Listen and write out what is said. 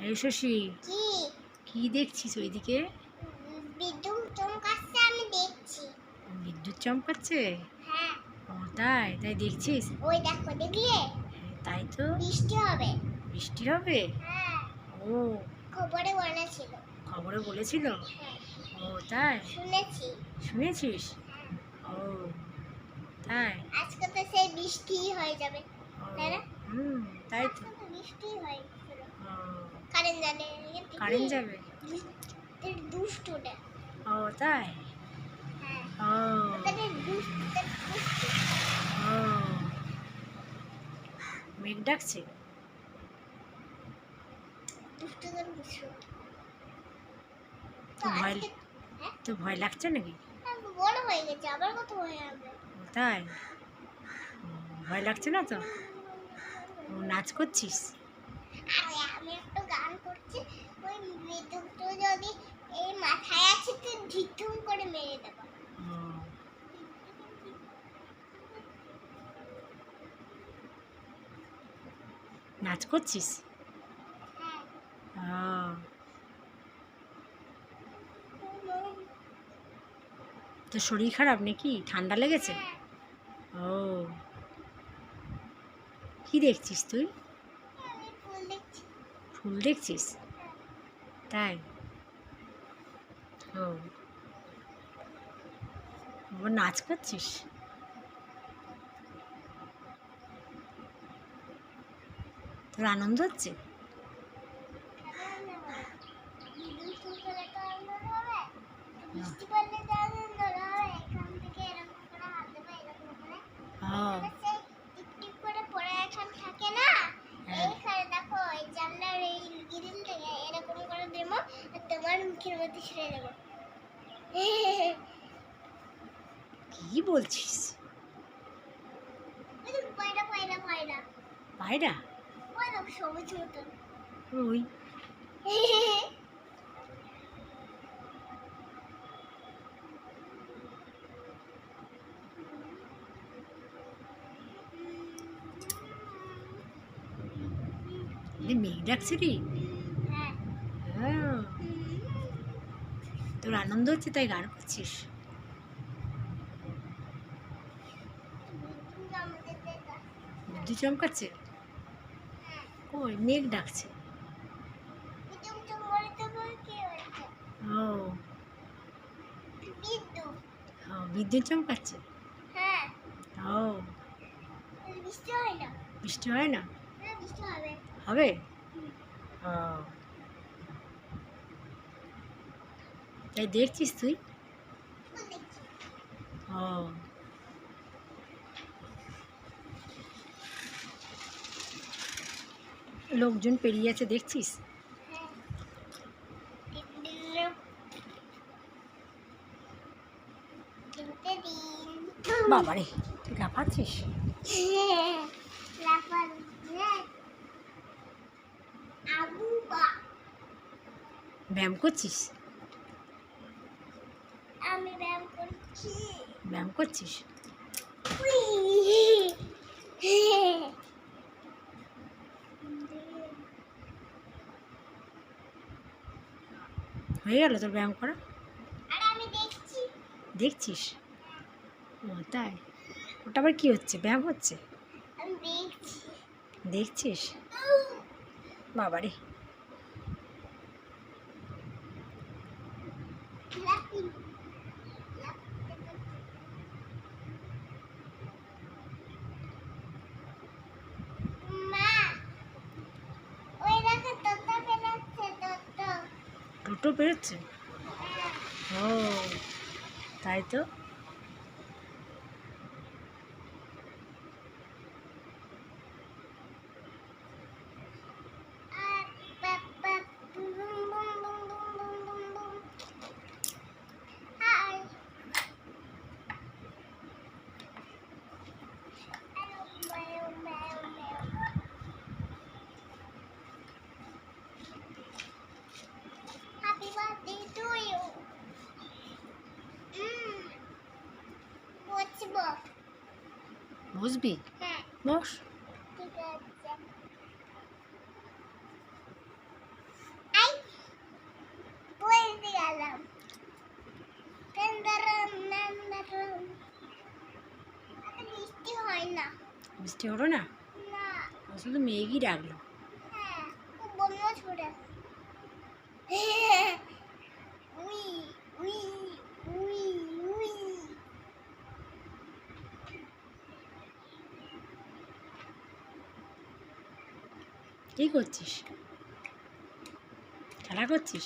এই শশী, কি কি দেখছিস ওইদিকে? বিদ্যুৎ চমকাচ্ছে, আমি দেখছি। বিদ্যুৎ চমকাচ্ছে? হ্যাঁ। ও তাই? তাই দেখছিস? ওই দেখো, দেখলে? তাই তো। বৃষ্টি হবে। বৃষ্টি হবে? হ্যাঁ, ও, খবরে বলেছিল। খবরে বলেছিল? হ্যাঁ, ও তাই? শুনেছি। শুনেছিস? হ্যাঁ, ও তাই? আজকে তো সেই বৃষ্টি হয়ে যাবে, ও তাই না? হুম, তাই তো। আজকে তো বৃষ্টি হয়েছিল। ও, কারেন্ট জানে। কারেন্ট যাবে? দুষ্টুটা। ও তাই? হ্যাঁ, ও, ওদের দুষ্টু। ও, মেঘ ডাকছে? দুষ্টুদের দুষ্টু। তো তো ভয়, আজকে হ্যাঁ, তো ভয় লাগছে নাকি? আমি বড় হয়ে গেছে, আবার কত হয়ে যাবে। ও তাই? ও, ভয় লাগছে না তো? ও, নাচ করছিস? আরে আমি একটা গান করছি, ওই বিদ্যুৎ যদি এই মাথায় আছে তো ঝিটুম করে মেরে দেবো। ও, নাচ করছিস? হ্যাঁ। ও, তো শরীর খারাপ নাকি? ঠান্ডা লেগেছে? হ্যাঁ, ও, কি দেখছিস তুই? আমি ফুল দেখছি। ফুল দেখছিস? তাই? ও, আবার নাচ করছিস? তোর আনন্দ হচ্ছে? বিদ্যুৎ চমকালে তো আনন্দ হবে, বৃষ্টি পড়লে তো আনন্দ হবে। এখান থেকে এরকম করে হাত দেবো, এরকম করে ও, এখানে সেই টিপ টিপ করে পড়ে এখন থাকে না, হ্যাঁ। এইখানে দেখো এই জানলার এই গ্রিল থেকে এরকম করে দেবো, আর তোমার মুখের মধ্যে ছেড়ে দেবো। কি বলছিস? ওই যে পায়রা পায়রা পায়রা, পায়রা? ওই দেখো সবুজ মতন। ওই, মেঘ ডাকছে রে? হ্যাঁ। হ্যাঁ, তোর আনন্দ হচ্ছে তাই গান করছিস? বিদ্যুৎ চমকাচ্ছে? কই, মেঘ ডাকছে। ও, ও, বিদ্যুৎ চমকাচ্ছে? হ্যাঁ, ও, বৃষ্টি হয় না। বৃষ্টি হয় না? হ্যাঁ, বৃষ্টি হবে। হবে? ও, তাই দেখছিস তুই? ফুল দেখছি। ও, লোকজন পেরিয়ে যাচ্ছে দেখছিস? হ্যাঁ। তিনটে দিন। বাবারে, তুই লাফাচ্ছিস? আবু বা, ব্যায়াম করছিস? আমি ব্যায়াম করছি। ব্যায়াম করছিস? হয়ে গেল তোর ব্যায়াম করা? আর আমি দেখছি। দেখছিস? ও তাই? ওটা আবার কি হচ্ছে? ব্যায়াম হচ্ছে? আমি দেখছি। দেখছিস? বাবারে, লাফি, মা, ওই দেখো তোতা বেরোচ্ছে, তোতা। টোটো বেরোচ্ছে? ও তাই তো। আর papa boom boom boom boom boom boom boom. Hi, meow meow meow. Happy birthday to you. বসবো। বসবি? হ্যাঁ, বস। ঠিক আছে। বৃষ্টি হলো না, না। শুধু মেঘই ডাকলো। হ্যাঁ, খুব বন্যা ছুটে। উই উই উই উই। কী করছিস? খেলা করছিস?